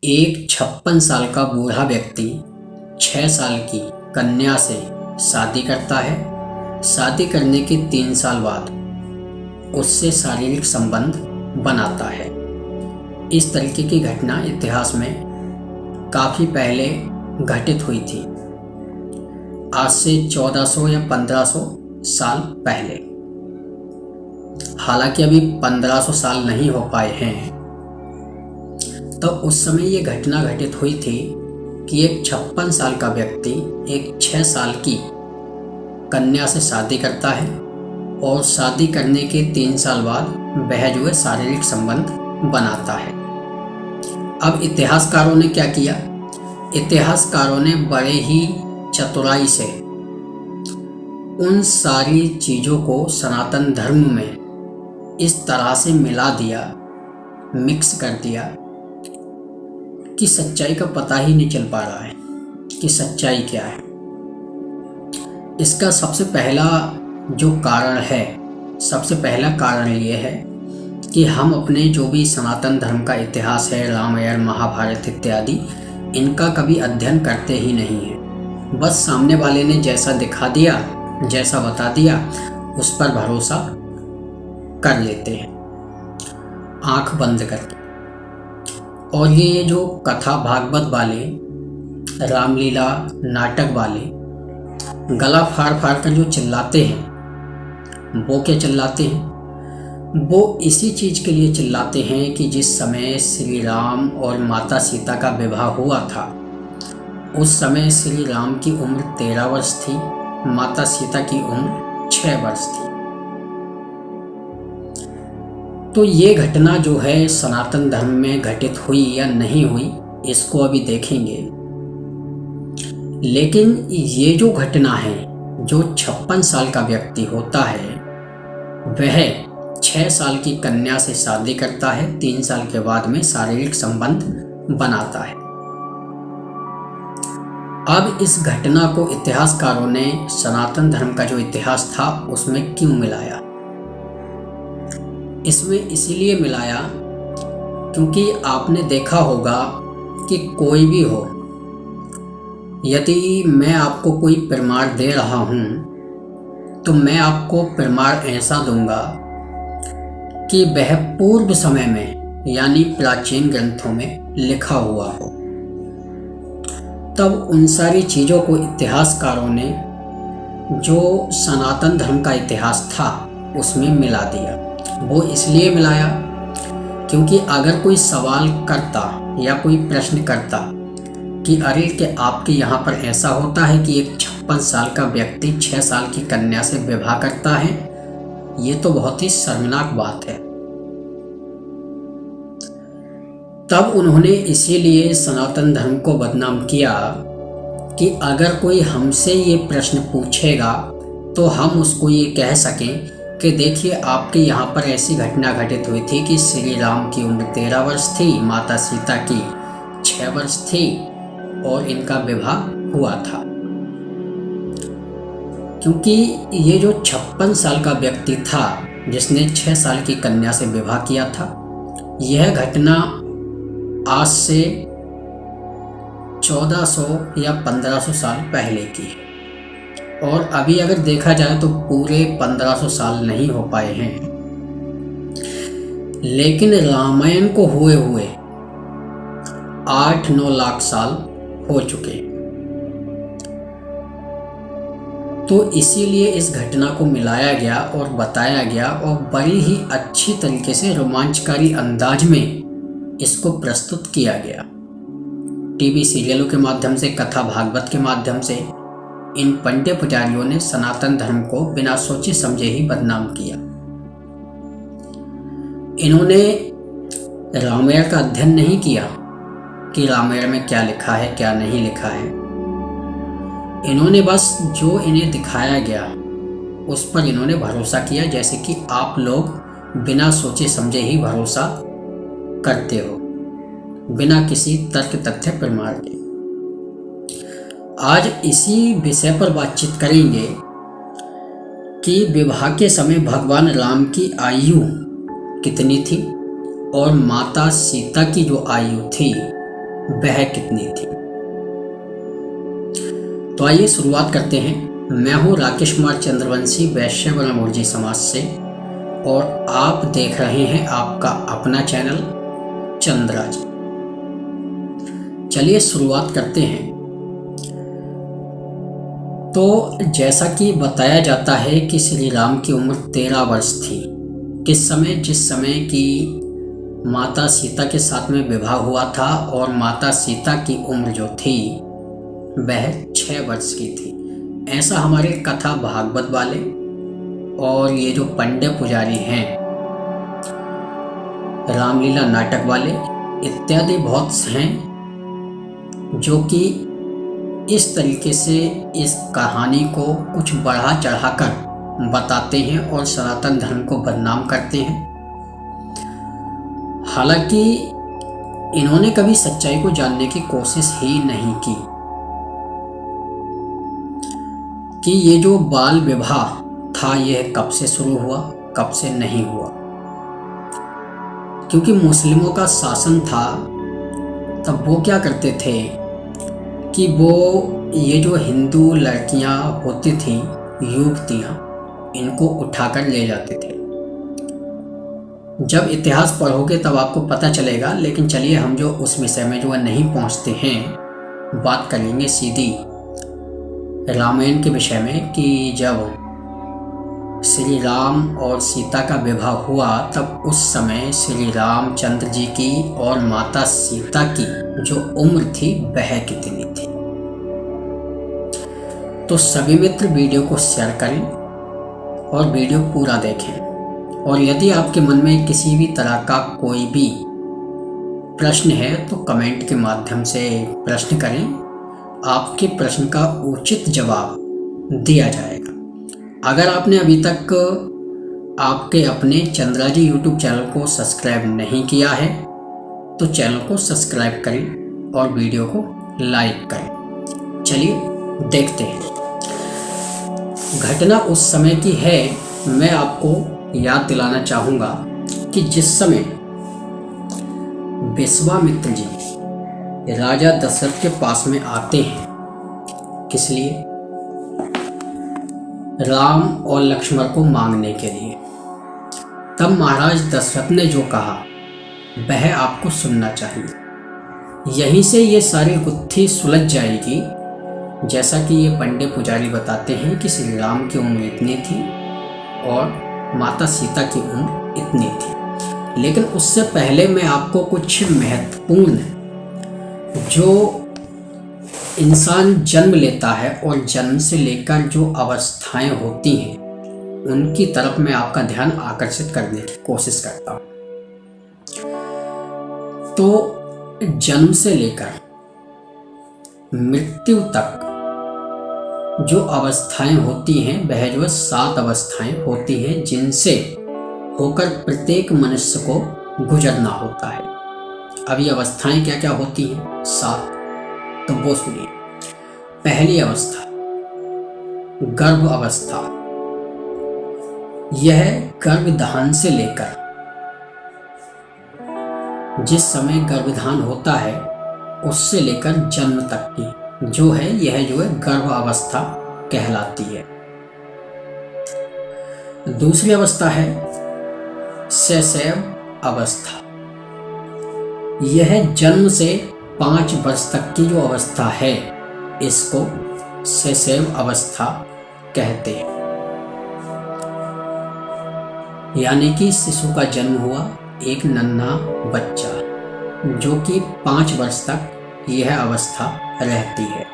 एक 56 साल का बूढ़ा व्यक्ति 6 साल की कन्या से शादी करता है। शादी करने के 3 साल बाद उससे शारीरिक संबंध बनाता है। इस तरीके की घटना इतिहास में काफ़ी पहले घटित हुई थी, आज से 1400 या 1500 साल पहले। हालांकि अभी 1500 साल नहीं हो पाए हैं, तो उस समय ये घटना घटित हुई थी कि एक 56 साल का व्यक्ति एक 6 साल की कन्या से शादी करता है और शादी करने के 3 साल बाद वह जो है शारीरिक संबंध बनाता है। अब इतिहासकारों ने क्या किया? इतिहासकारों ने बड़े ही चतुराई से उन सारी चीज़ों को सनातन धर्म में इस तरह से मिला दिया, मिक्स कर दिया कि सच्चाई का पता ही नहीं चल पा रहा है कि सच्चाई क्या है। इसका सबसे पहला जो कारण है, सबसे पहला कारण ये है कि हम अपने जो भी सनातन धर्म का इतिहास है, रामायण, महाभारत इत्यादि, इनका कभी अध्ययन करते ही नहीं है। बस सामने वाले ने जैसा दिखा दिया, जैसा बता दिया, उस पर भरोसा कर लेते हैं आंख बंद करके। और ये जो कथा भागवत वाले, रामलीला नाटक वाले गला फाड़ फाड़ कर जो चिल्लाते हैं, वो क्या चिल्लाते हैं? वो इसी चीज़ के लिए चिल्लाते हैं कि जिस समय श्री राम और माता सीता का विवाह हुआ था, उस समय श्री राम की उम्र 13 वर्ष थी, माता सीता की उम्र 6 वर्ष थी। तो ये घटना जो है सनातन धर्म में घटित हुई या नहीं हुई, इसको अभी देखेंगे। लेकिन ये जो घटना है, जो 56 साल का व्यक्ति होता है, वह 6 साल की कन्या से शादी करता है, 3 साल के बाद में शारीरिक संबंध बनाता है। अब इस घटना को इतिहासकारों ने सनातन धर्म का जो इतिहास था उसमें क्यों मिलाया? इसमें इसीलिए मिलाया क्योंकि आपने देखा होगा कि कोई भी हो, यदि मैं आपको कोई प्रमाण दे रहा हूँ तो मैं आपको प्रमाण ऐसा दूंगा कि वह पूर्व समय में यानी प्राचीन ग्रंथों में लिखा हुआ हो। तब उन सारी चीज़ों को इतिहासकारों ने जो सनातन धर्म का इतिहास था उसमें मिला दिया। वो इसलिए मिलाया क्योंकि अगर कोई सवाल करता या कोई प्रश्न करता कि अरे कि आपके यहाँ पर ऐसा होता है कि एक 56 साल का व्यक्ति 6 साल की कन्या से विवाह करता है, ये तो बहुत ही शर्मनाक बात है। तब उन्होंने इसीलिए सनातन धर्म को बदनाम किया कि अगर कोई हमसे ये प्रश्न पूछेगा तो हम उसको ये कह सकें कि देखिए आपके यहाँ पर ऐसी घटना घटित हुई थी कि श्री राम की उम्र 13 वर्ष थी, माता सीता की 6 वर्ष थी और इनका विवाह हुआ था। क्योंकि ये जो 56 साल का व्यक्ति था जिसने 6 साल की कन्या से विवाह किया था, यह घटना आज से 1400 या 1500 साल पहले की है। और अभी अगर देखा जाए तो पूरे 1500 साल नहीं हो पाए हैं, लेकिन रामायण को हुए 8-9 लाख साल हो चुके। तो इसीलिए इस घटना को मिलाया गया और बताया गया और बड़ी ही अच्छी तरीके से रोमांचकारी अंदाज में इसको प्रस्तुत किया गया। टीवी सीरियलों के माध्यम से, कथा भागवत के माध्यम से इन पंडित पुजारियों ने सनातन धर्म को बिना सोचे समझे ही बदनाम किया। इन्होंने रामायण का अध्ययन नहीं किया कि रामायण में क्या लिखा है, क्या नहीं लिखा है। इन्होंने बस जो इन्हें दिखाया गया उस पर इन्होंने भरोसा किया, जैसे कि आप लोग बिना सोचे समझे ही भरोसा करते हो, बिना किसी तर्क तथ्य प्रमाण के। आज इसी विषय पर बातचीत करेंगे कि विवाह के समय भगवान राम की आयु कितनी थी और माता सीता की जो आयु थी वह कितनी थी। तो आइए शुरुआत करते हैं। मैं हूं राकेश कुमार चंद्रवंशी, वैश्य ब्रह्मोर्जी समाज से, और आप देख रहे हैं आपका अपना चैनल चंद्राजी। चलिए शुरुआत करते हैं। तो जैसा कि बताया जाता है कि श्री राम की उम्र 13 वर्ष थी जिस समय की माता सीता के साथ में विवाह हुआ था, और माता सीता की उम्र जो थी वह 6 वर्ष की थी। ऐसा हमारे कथा भागवत वाले और ये जो पंडे पुजारी हैं, रामलीला नाटक वाले इत्यादि बहुत हैं जो कि इस तरीके से इस कहानी को कुछ बढ़ा चढ़ाकर बताते हैं और सनातन धर्म को बदनाम करते हैं। हालांकि इन्होंने कभी सच्चाई को जानने की कोशिश ही नहीं की कि ये जो बाल विवाह था यह कब से शुरू हुआ, कब से नहीं हुआ। क्योंकि मुस्लिमों का शासन था तब वो क्या करते थे कि वो ये जो हिंदू लड़कियां होती थी, युवतियां, इनको उठाकर ले जाते थे। जब इतिहास पढ़ोगे तब आपको पता चलेगा, लेकिन चलिए हम जो उस विषय में जो नहीं पहुंचते हैं, बात करेंगे सीधी रामायण के विषय में कि जब श्री राम और सीता का विवाह हुआ तब उस समय श्री रामचंद्र जी की और माता सीता की जो उम्र थी वह कितनी थी। तो सभी मित्र वीडियो को शेयर करें और वीडियो पूरा देखें, और यदि आपके मन में किसी भी तरह का कोई भी प्रश्न है तो कमेंट के माध्यम से प्रश्न करें। आपके प्रश्न का उचित जवाब दिया जाएगा। अगर आपने अभी तक आपके अपने चंद्राजी यूट्यूब चैनल को सब्सक्राइब नहीं किया है तो चैनल को सब्सक्राइब करें और वीडियो को लाइक करें। चलिए देखते हैं। घटना उस समय की है। मैं आपको याद दिलाना चाहूँगा कि जिस समय विश्वामित्र जी राजा दशरथ के पास में आते हैं, किस लिए? राम और लक्ष्मण को मांगने के लिए। तब महाराज दशरथ ने जो कहा वह आपको सुनना चाहिए। यहीं से ये सारी गुत्थी सुलझ जाएगी। जैसा कि ये पंडे पुजारी बताते हैं कि श्री राम की उम्र इतनी थी और माता सीता की उम्र इतनी थी। लेकिन उससे पहले मैं आपको कुछ महत्वपूर्ण, जो इंसान जन्म लेता है और जन्म से लेकर जो अवस्थाएं होती हैं उनकी तरफ मैं आपका ध्यान आकर्षित करने की कोशिश करता हूं। तो जन्म से लेकर मृत्यु तक जो अवस्थाएं होती हैं वह जो 7 अवस्थाएं होती हैं जिनसे होकर प्रत्येक मनुष्य को गुजरना होता है। अब ये अवस्थाएं क्या क्या होती हैं? 7। तो वो सुनिए। पहली अवस्था गर्भ अवस्था। यह गर्भधान से लेकर, जिस समय गर्भधान होता है उससे लेकर जन्म तक की जो है यह जो है गर्भ अवस्था कहलाती है। दूसरी अवस्था है शैशव अवस्था। यह जन्म से 5 वर्ष तक की जो अवस्था है इसको शैशव अवस्था कहते हैं। यानी कि शिशु का जन्म हुआ, एक नन्हा बच्चा, जो कि 5 वर्ष तक यह अवस्था रहती है।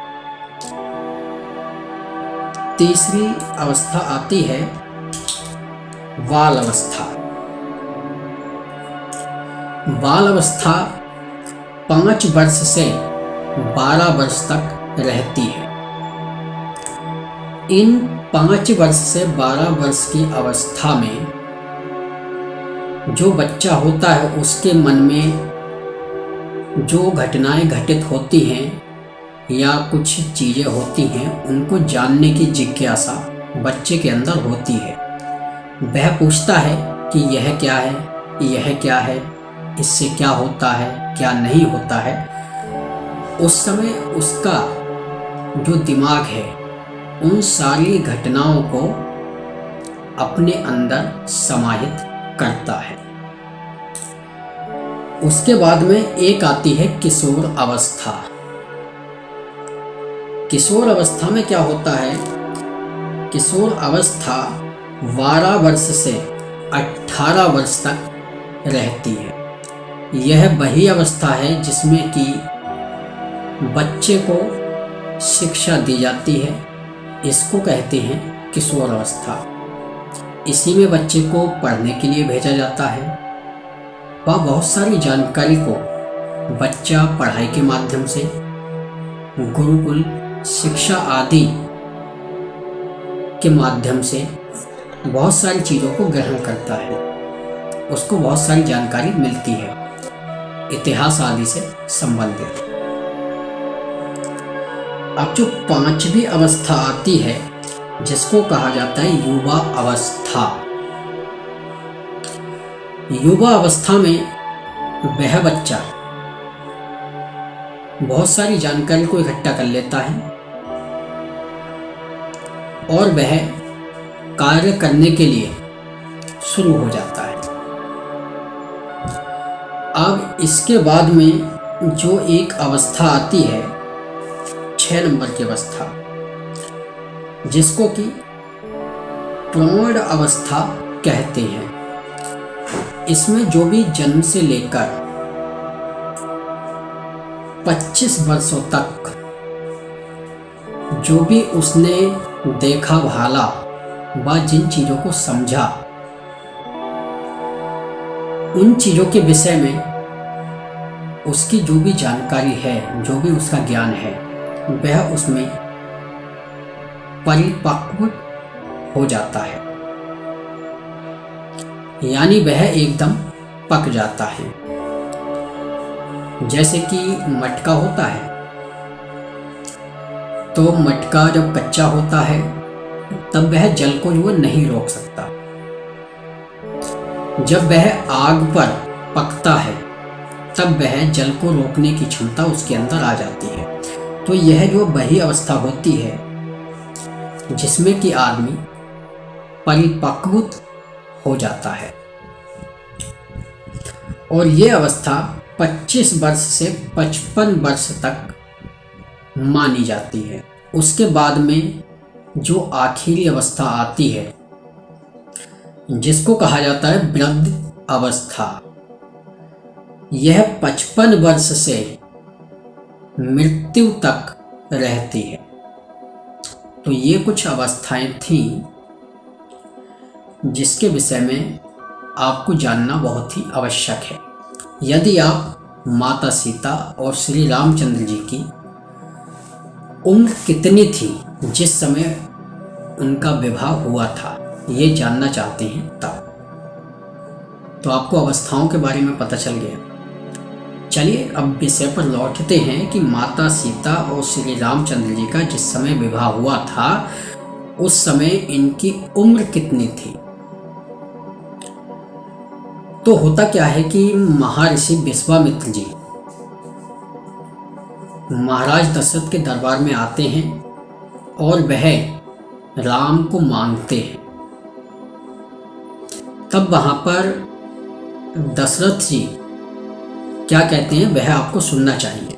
तीसरी अवस्था आती है बाल अवस्था। बाल अवस्था 5 वर्ष से 12 वर्ष तक रहती है। इन 5 वर्ष से 12 वर्ष की अवस्था में जो बच्चा होता है उसके मन में जो घटनाएं घटित होती हैं या कुछ चीज़ें होती हैं उनको जानने की जिज्ञासा बच्चे के अंदर होती है। वह पूछता है कि यह क्या है, यह क्या है, इससे क्या होता है, क्या नहीं होता है। उस समय उसका जो दिमाग है उन सारी घटनाओं को अपने अंदर समाहित करता है। उसके बाद में एक आती है किशोर अवस्था। किशोर अवस्था में क्या होता है? किशोर अवस्था 12 वर्ष से 18 वर्ष तक रहती है। यह वही अवस्था है जिसमें कि बच्चे को शिक्षा दी जाती है। इसको कहते हैं किशोर अवस्था। इसी में बच्चे को पढ़ने के लिए भेजा जाता है। वह बहुत सारी जानकारी को बच्चा पढ़ाई के माध्यम से, गुरुकुल शिक्षा आदि के माध्यम से बहुत सारी चीज़ों को ग्रहण करता है। उसको बहुत सारी जानकारी मिलती है इतिहास आदि से संबंधित। अब जो 5वीं अवस्था आती है जिसको कहा जाता है युवा अवस्था। युवा अवस्था में वह बच्चा बहुत सारी जानकारी को इकट्ठा कर लेता है और वह कार्य करने के लिए शुरू हो जाता है। अब इसके बाद में जो एक अवस्था आती है 6 नंबर की अवस्था, जिसको कि प्रौढ़ अवस्था कहते हैं। इसमें जो भी जन्म से लेकर 25 वर्षों तक जो भी उसने देखा भाला व जिन चीज़ों को समझा, उन चीज़ों के विषय में उसकी जो भी जानकारी है, जो भी उसका ज्ञान है, वह उसमें परिपक्व हो जाता है। यानी वह एकदम पक जाता है। जैसे कि मटका होता है, तो मटका जब कच्चा होता है तब वह जल को जो नहीं रोक सकता। जब वह आग पर पकता है तब वह जल को रोकने की क्षमता उसके अंदर आ जाती है। तो यह जो वही अवस्था होती है जिसमें कि आदमी परिपक्व हो जाता है। और ये अवस्था 25 वर्ष से 55 वर्ष तक मानी जाती है। उसके बाद में जो आखिरी अवस्था आती है जिसको कहा जाता है वृद्ध अवस्था, यह 55 वर्ष से मृत्यु तक रहती है। तो ये कुछ अवस्थाएं थीं जिसके विषय में आपको जानना बहुत ही आवश्यक है। यदि आप माता सीता और श्री रामचंद्र जी की उम्र कितनी थी जिस समय उनका विवाह हुआ था, ये जानना चाहते हैं तब तो आपको अवस्थाओं के बारे में पता चल गया। चलिए अब विषय पर लौटते हैं कि माता सीता और श्री रामचंद्र जी का जिस समय विवाह हुआ था उस समय इनकी उम्र कितनी थी। तो होता क्या है कि महर्षि विश्वामित्र जी महाराज दशरथ के दरबार में आते हैं और वह राम को मांगते हैं। तब वहां पर दशरथ जी क्या कहते हैं वह आपको सुनना चाहिए।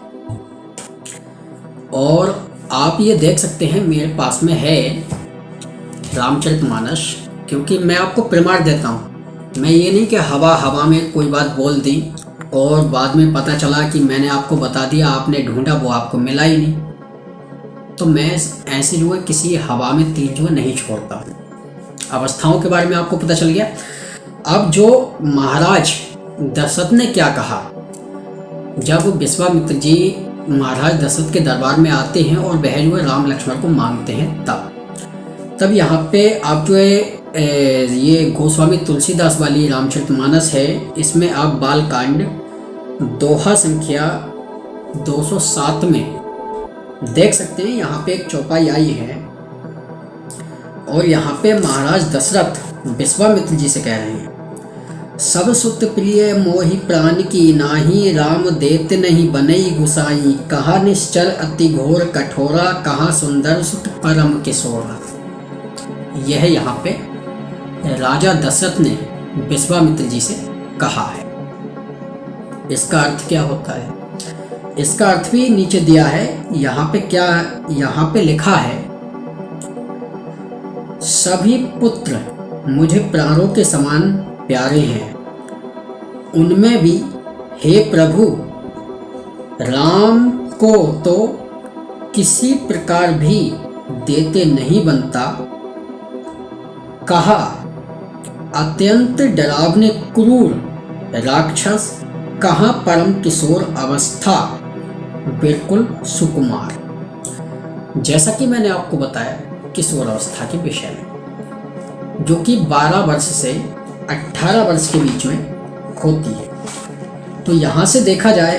और आप ये देख सकते हैं मेरे पास में है रामचरितमानस, क्योंकि मैं आपको प्रमाण देता हूँ। मैं ये नहीं कि हवा में कोई बात बोल दी और बाद में पता चला कि मैंने आपको बता दिया, आपने ढूंढा वो आपको मिला ही नहीं। तो मैं ऐसे जो है किसी हवा में तीर जो है नहीं छोड़ता हूँ। अवस्थाओं के बारे में आपको पता चल गया। अब जो महाराज दशरथ ने क्या कहा, जब विश्वामित्र जी महाराज दशरथ के दरबार में आते हैं और वह जो है राम लक्ष्मण को मांगते हैं, तब यहाँ पे आप जो है ये गोस्वामी तुलसीदास वाली रामचरितमानस है, इसमें आप बालकांड दोहा संख्या 207 में देख सकते हैं। यहाँ पे एक चौपाई आई है और यहाँ पे महाराज दशरथ विश्वामित्र जी से कह रहे हैं, सब सुत प्रिय मोहि प्राण की नाही, राम देत नहीं बनई गुसाई, कहा निश्चर अति घोर कठोरा, कहा सुंदर सुत परम किशोरा। यह यहाँ पे राजा दशरथ ने विश्वामित्र जी से कहा है। इसका अर्थ क्या होता है? इसका अर्थ भी नीचे दिया है। यहाँ पे लिखा है, सभी पुत्र मुझे प्राणों के समान प्यारे हैं, उनमें भी हे प्रभु राम को तो किसी प्रकार भी देते नहीं बनता। कहा अत्यंत डरावने क्रूर राक्षस, कहाँ परम किशोर अवस्था, बिल्कुल सुकुमार। जैसा कि मैंने आपको बताया किशोर अवस्था के विषय में, जो कि 12 वर्ष से 18 वर्ष के बीच में होती है। तो यहाँ से देखा जाए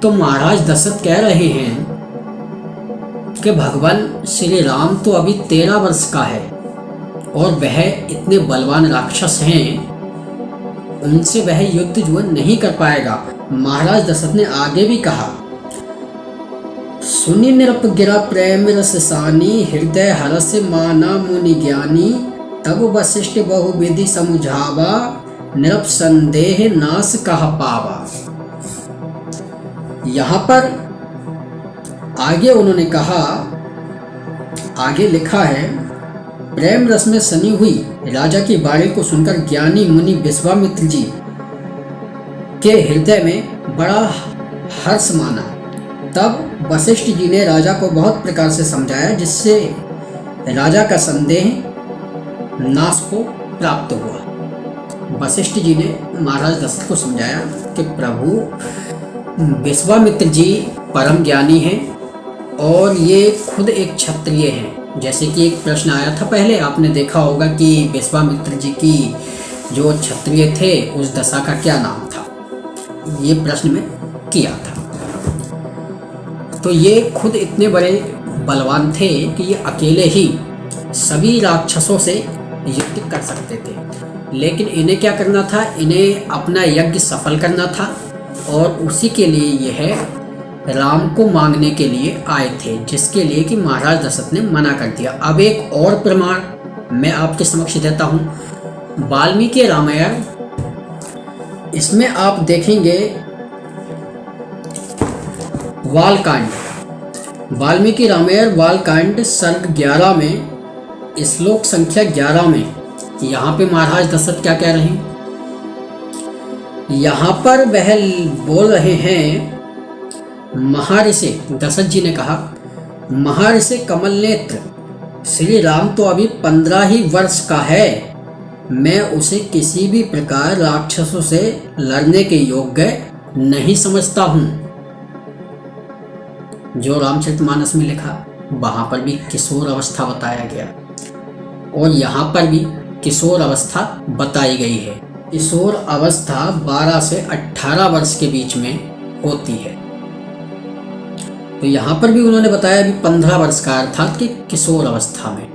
तो महाराज दशरथ कह रहे हैं कि भगवान श्री राम तो अभी 13 वर्ष का है और वह इतने बलवान राक्षस हैं, उनसे वह युद्ध जो नहीं कर पाएगा। महाराज दशरथ ने आगे भी कहा, सुनि नृप गिरा प्रेम रस सानी, हृदय हरस माना मुनि ज्ञानी, तब वशिष्ठ बहुविधि समुझावा, नृप संदेह नाश कह पावा। यहाँ पर आगे उन्होंने कहा, आगे लिखा है, प्रेम रस में सनी हुई राजा की बाणी को सुनकर ज्ञानी मुनि विश्वामित्र जी के हृदय में बड़ा हर्ष माना। तब वशिष्ठ जी ने राजा को बहुत प्रकार से समझाया, जिससे राजा का संदेह नाश को प्राप्त हुआ। वशिष्ठ जी ने महाराज दशरथ को समझाया कि प्रभु विश्वामित्र जी परम ज्ञानी हैं और ये खुद एक क्षत्रिय हैं। जैसे कि एक प्रश्न आया था पहले, आपने देखा होगा कि विश्वामित्र जी की जो क्षत्रिय थे उस दशा का क्या नाम था, ये प्रश्न में किया था। तो ये खुद इतने बड़े बलवान थे कि ये अकेले ही सभी राक्षसों से युद्ध कर सकते थे, लेकिन इन्हें क्या करना था, इन्हें अपना यज्ञ सफल करना था और उसी के लिए यह राम को मांगने के लिए आए थे, जिसके लिए कि महाराज दशरथ ने मना कर दिया। अब एक और प्रमाण मैं आपके समक्ष देता हूँ, वाल्मीकि रामायण, इसमें आप देखेंगे वालकांड, वाल्मीकि रामायण वालकांड सर्ग 11 में श्लोक संख्या 11 में यहाँ पे महाराज दशरथ क्या कह रहे हैं? यहाँ पर वह बोल रहे हैं, महर्षि दशरथ जी ने कहा, महर्षि कमल नेत्र, श्री राम तो अभी 15 ही वर्ष का है, मैं उसे किसी भी प्रकार राक्षसों से लड़ने के योग्य नहीं समझता हूँ। जो रामचरितमानस में लिखा वहाँ पर भी किशोर अवस्था बताया गया और यहाँ पर भी किशोर अवस्था बताई गई है। किशोर अवस्था 12 से 18 वर्ष के बीच में होती है। तो यहाँ पर भी उन्होंने बताया भी 15 वर्ष का, अर्थात कि किशोर अवस्था में।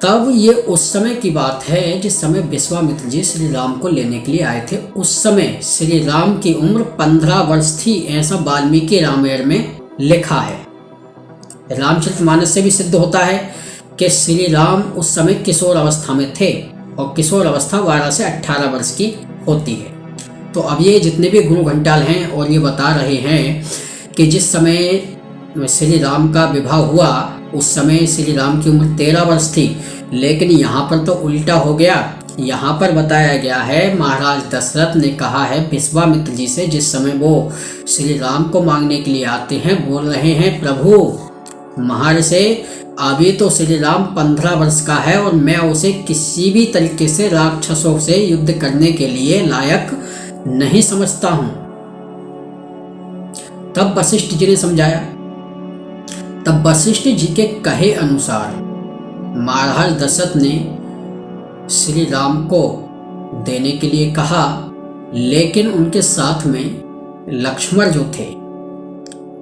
तब ये उस समय की बात है जिस समय विश्वामित्र जी श्री राम को लेने के लिए आए थे। उस समय श्री राम की उम्र 15 वर्ष थी, ऐसा वाल्मीकि रामायण में लिखा है। रामचरितमानस से भी सिद्ध होता है कि श्री राम उस समय किशोर अवस्था में थे और किशोर अवस्था 12 से 18 वर्ष की होती है। तो अब ये जितने भी गुरु घंटाल हैं और ये बता रहे हैं कि जिस समय श्री राम का विवाह हुआ उस समय श्री राम की उम्र 13 वर्ष थी, लेकिन यहाँ पर तो उल्टा हो गया। यहाँ पर बताया गया है, महाराज दशरथ ने कहा है विश्वामित्र जी से, जिस समय वो श्री राम को मांगने के लिए आते हैं, बोल रहे हैं, प्रभु महर्षि अभी तो श्री राम 15 वर्ष का है और मैं उसे किसी भी तरीके से राक्षसों से युद्ध करने के लिए लायक नहीं समझता हूं। तब वशिष्ठ जी ने समझाया। तब वशिष्ठ जी के कहे अनुसार महाराज दशरथ ने श्री राम को देने के लिए कहा, लेकिन उनके साथ में लक्ष्मण जो थे,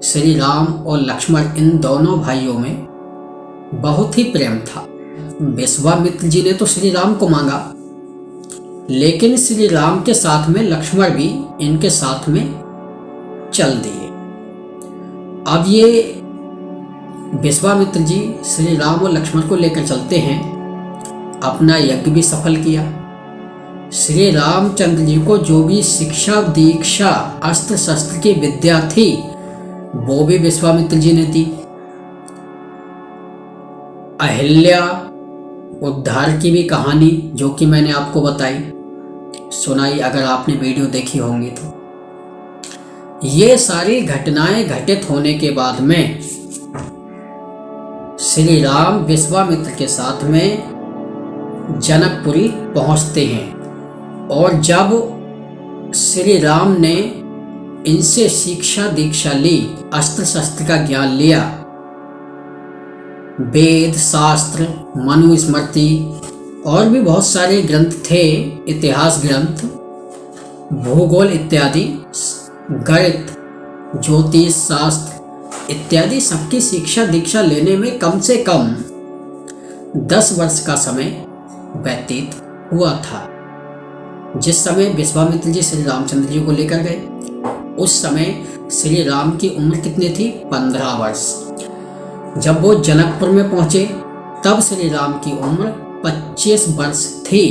श्री राम और लक्ष्मण इन दोनों भाइयों में बहुत ही प्रेम था। विश्वामित्र जी ने तो श्री राम को मांगा, लेकिन श्री राम के साथ में लक्ष्मण भी इनके साथ में चल दिए। अब ये विश्वामित्र जी श्री राम और लक्ष्मण को लेकर चलते हैं। अपना यज्ञ भी सफल किया। श्री रामचंद्र जी को जो भी शिक्षा दीक्षा अस्त्र शस्त्र की विद्या थी वो भी विश्वामित्र जी ने दी। अहिल्या उद्धार की भी कहानी जो कि मैंने आपको बताई सुनाई, अगर आपने वीडियो देखी होंगी तो। ये सारी घटनाएं घटित होने के बाद में श्री राम विश्वामित्र के साथ में जनकपुरी पहुंचते हैं। और जब श्री राम ने इनसे शिक्षा दीक्षा ली, अस्त्र शस्त्र का ज्ञान लिया, वेद शास्त्र मनुस्मृति और भी बहुत सारे ग्रंथ थे, इतिहास ग्रंथ, भूगोल इत्यादि, गणित, ज्योतिष शास्त्र इत्यादि सबकी शिक्षा दीक्षा लेने में कम से कम 10 वर्ष का समय व्यतीत हुआ था। जिस समय विश्वामित्र जी श्री रामचंद्र जी को लेकर गए उस समय श्री राम की उम्र कितनी थी? 15 वर्ष। जब वो जनकपुर में पहुंचे तब श्री राम की उम्र 25 वर्ष थी।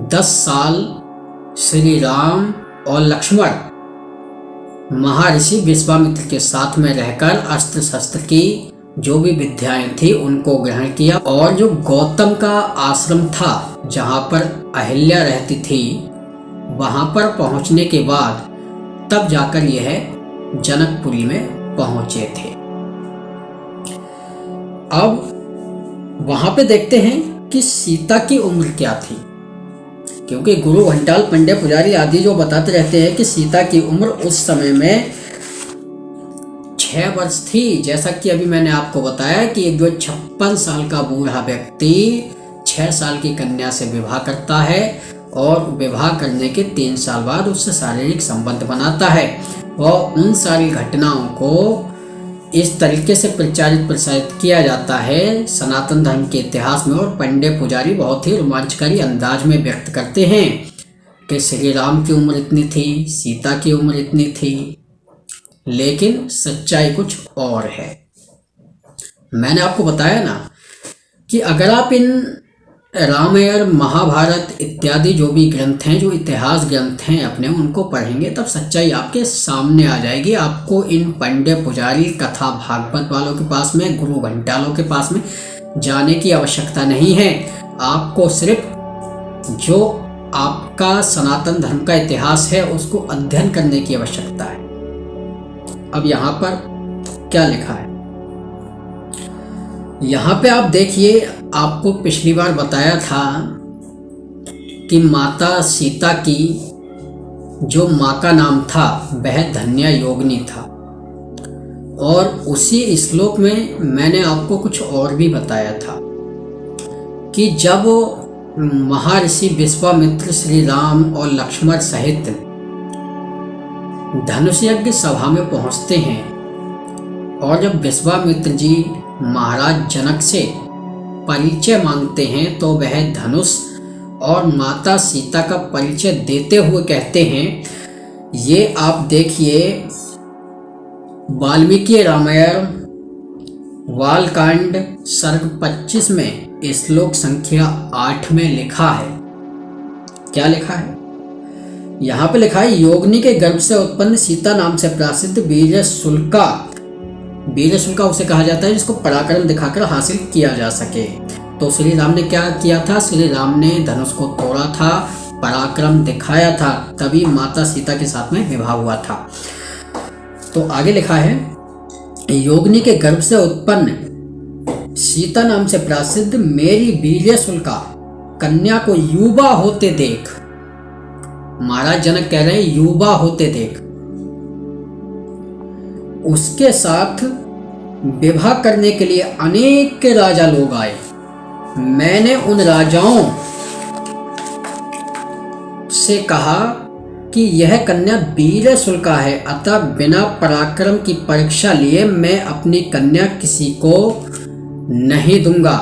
10 साल श्री राम और लक्ष्मण महर्षि विश्वामित्र के साथ में रहकर अस्त्र शस्त्र की जो भी विद्याएं थी उनको ग्रहण किया। और जो गौतम का आश्रम था जहाँ पर अहिल्या रहती थी वहाँ पर पहुँचने के बाद तब जाकर यह जनकपुरी में पहुँचे थे। अब वहाँ पे देखते हैं कि सीता की उम्र क्या थी, क्योंकि गुरु घंटाल पंड्या पुजारी आदि जो बताते रहते हैं कि सीता की उम्र उस समय में 6 वर्ष थी। जैसा कि अभी मैंने आपको बताया कि एक जो 56 साल का बूढ़ा व्यक्ति 6 साल की कन्या से विवाह करता है और विवाह करने के 3 साल बाद उससे शारीरिक संबंध बनाता है और उन सारी घटनाओं को इस तरीके से प्रचारित प्रसारित किया जाता है सनातन धर्म के इतिहास में। और पंड्या पुजारी बहुत ही रोमांचकारी अंदाज में व्यक्त करते हैं कि श्री राम की उम्र इतनी थी, सीता की उम्र इतनी थी, लेकिन सच्चाई कुछ और है। मैंने आपको बताया ना कि अगर आप इन रामायण महाभारत इत्यादि जो भी ग्रंथ हैं, जो इतिहास ग्रंथ हैं अपने, उनको पढ़ेंगे तब सच्चाई आपके सामने आ जाएगी। आपको इन पंड्या पुजारी कथा भागवत वालों के पास में, गुरु घंटालों के पास में जाने की आवश्यकता नहीं है। आपको सिर्फ जो आपका सनातन धर्म का इतिहास है उसको अध्ययन करने की आवश्यकता है। अब यहाँ पर क्या लिखा है, यहाँ पे आप देखिए, आपको पिछली बार बताया था कि माता सीता की जो माँ का नाम था वह धन्या योगिनी था। और उसी श्लोक में मैंने आपको कुछ और भी बताया था कि जब महर्षि विश्वामित्र श्री राम और लक्ष्मण सहित धनुष यज्ञ सभा में पहुंचते हैं और जब विश्वामित्र जी महाराज जनक से परिचय मांगते हैं तो वह धनुष और माता सीता का परिचय देते हुए कहते हैं, ये आप देखिए वाल्मीकि रामायण बालकांड सर्ग 25 में श्लोक संख्या 8 में लिखा है। क्या लिखा है? यहाँ पे लिखा है, योगिनी के गर्भ से उत्पन्न सीता नाम से प्रसिद्ध वीरशुल्का, वीरशुल्का उसे कहा जाता है जिसको पराक्रम दिखाकर हासिल किया जा सके। तो श्री राम ने क्या किया था? श्री राम ने धनुष को तोड़ा था, पराक्रम दिखाया था, तभी माता सीता के साथ में विवाह हुआ था। तो आगे लिखा है, योगिनी के गर्भ से उत्पन्न सीता नाम से प्रसिद्ध मेरी वीरशुल्का कन्या को युवा होते देख, महाराज जनक कह रहे हैं युवा होते देख, उसके साथ विवाह करने के लिए अनेक राजा लोग आए। मैंने उन राजाओं से कहा कि यह कन्या वीरशुल्का है, अतः बिना पराक्रम की परीक्षा लिए मैं अपनी कन्या किसी को नहीं दूंगा।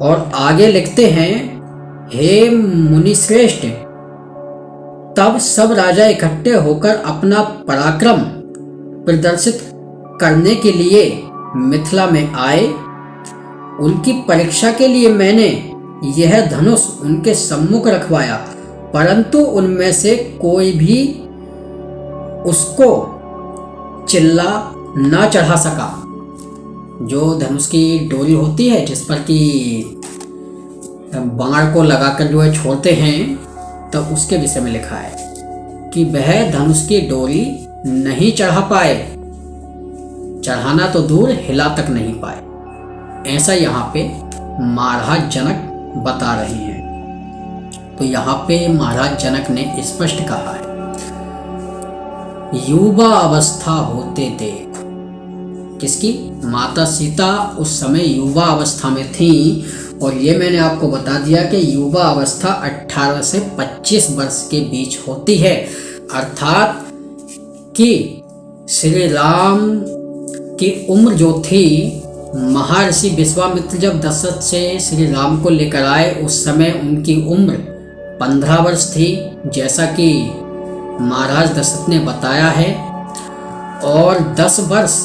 और आगे लिखते हैं, हे मुनिश्रेष्ठ, तब सब राजा इकट्ठे होकर अपना पराक्रम प्रदर्शित करने के लिए मिथिला में आए। उनकी परीक्षा के लिए मैंने यह धनुष उनके सम्मुख रखवाया, परंतु उनमें से कोई भी उसको चिल्ला ना चढ़ा सका। जो धनुष की डोरी होती है जिस पर कि बाण को लगाकर जो है छोड़ते हैं, तो उसके विषय में लिखा है कि वह धनुष की डोरी नहीं चढ़ा पाए, चढ़ाना तो दूर हिला तक नहीं पाए। ऐसा यहाँ पे महाराज जनक बता रहे हैं। तो यहाँ पे महाराज जनक ने स्पष्ट कहा है, युवा अवस्था होते देख। किसकी? माता सीता उस समय युवा अवस्था में थी, और ये मैंने आपको बता दिया कि युवा अवस्था 18 से 25 वर्ष के बीच होती है। अर्थात कि श्री राम की उम्र जो थी, महर्षि विश्वामित्र जब दशरथ से श्री राम को लेकर आए उस समय उनकी उम्र 15 वर्ष थी, जैसा कि महाराज दशरथ ने बताया है। और 10 वर्ष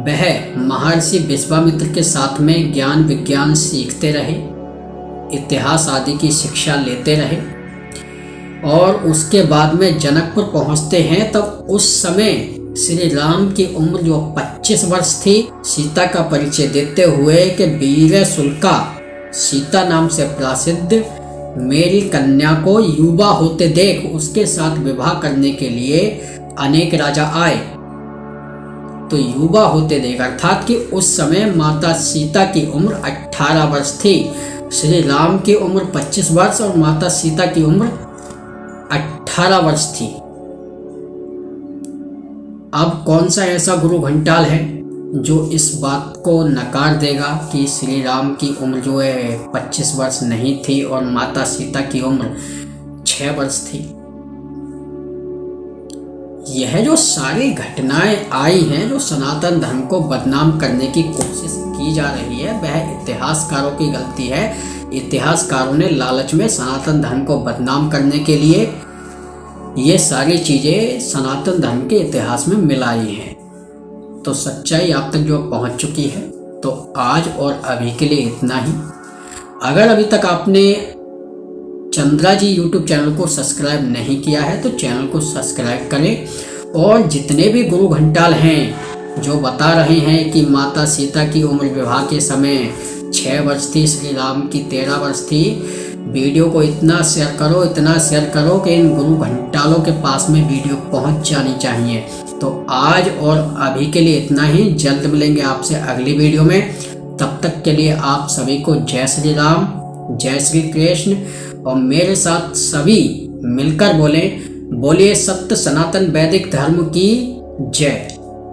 वह महर्षि विश्वामित्र के साथ में ज्ञान विज्ञान सीखते रहे, इतिहास आदि की शिक्षा लेते रहे, और उसके बाद में जनकपुर पहुंचते हैं। तब उस समय श्री राम की उम्र जो 25 वर्ष थी। सीता का परिचय देते हुए कि वीर सुल्का सीता नाम से प्रसिद्ध मेरी कन्या को युवा होते देख, उसके साथ विवाह करने के लिए अनेक राजा आए। तो युवा होते देख अर्थात कि उस समय माता सीता की उम्र 18 वर्ष थी, श्री राम की उम्र 25 वर्ष और माता सीता की उम्र 18 वर्ष थी। अब कौन सा ऐसा गुरु घंटाल है जो इस बात को नकार देगा कि श्री राम की उम्र जो है 25 वर्ष नहीं थी और माता सीता की उम्र 6 वर्ष थी। यह जो सारी घटनाएं आई हैं जो सनातन धर्म को बदनाम करने की कोशिश की जा रही है, वह इतिहासकारों की गलती है। इतिहासकारों ने लालच में सनातन धर्म को बदनाम करने के लिए ये सारी चीज़ें सनातन धर्म के इतिहास में मिलाई हैं। तो सच्चाई आप तक जो पहुंच चुकी है। तो आज और अभी के लिए इतना ही। अगर अभी तक आपने चंद्रा जी यूट्यूब चैनल को सब्सक्राइब नहीं किया है तो चैनल को सब्सक्राइब करें। और जितने भी गुरु घंटाल हैं जो बता रहे हैं कि माता सीता की उम्र विवाह के समय 6 वर्ष थी, श्री राम की 13 वर्ष थी, वीडियो को इतना शेयर करो कि इन गुरु घंटालों के पास में वीडियो पहुंच जानी चाहिए। तो आज और अभी के लिए इतना ही। जल्द मिलेंगे आपसे अगली वीडियो में। तब तक के लिए आप सभी को जय श्री राम, जय श्री कृष्ण, और मेरे साथ सभी मिलकर बोलिए सत्य सनातन वैदिक धर्म की जय।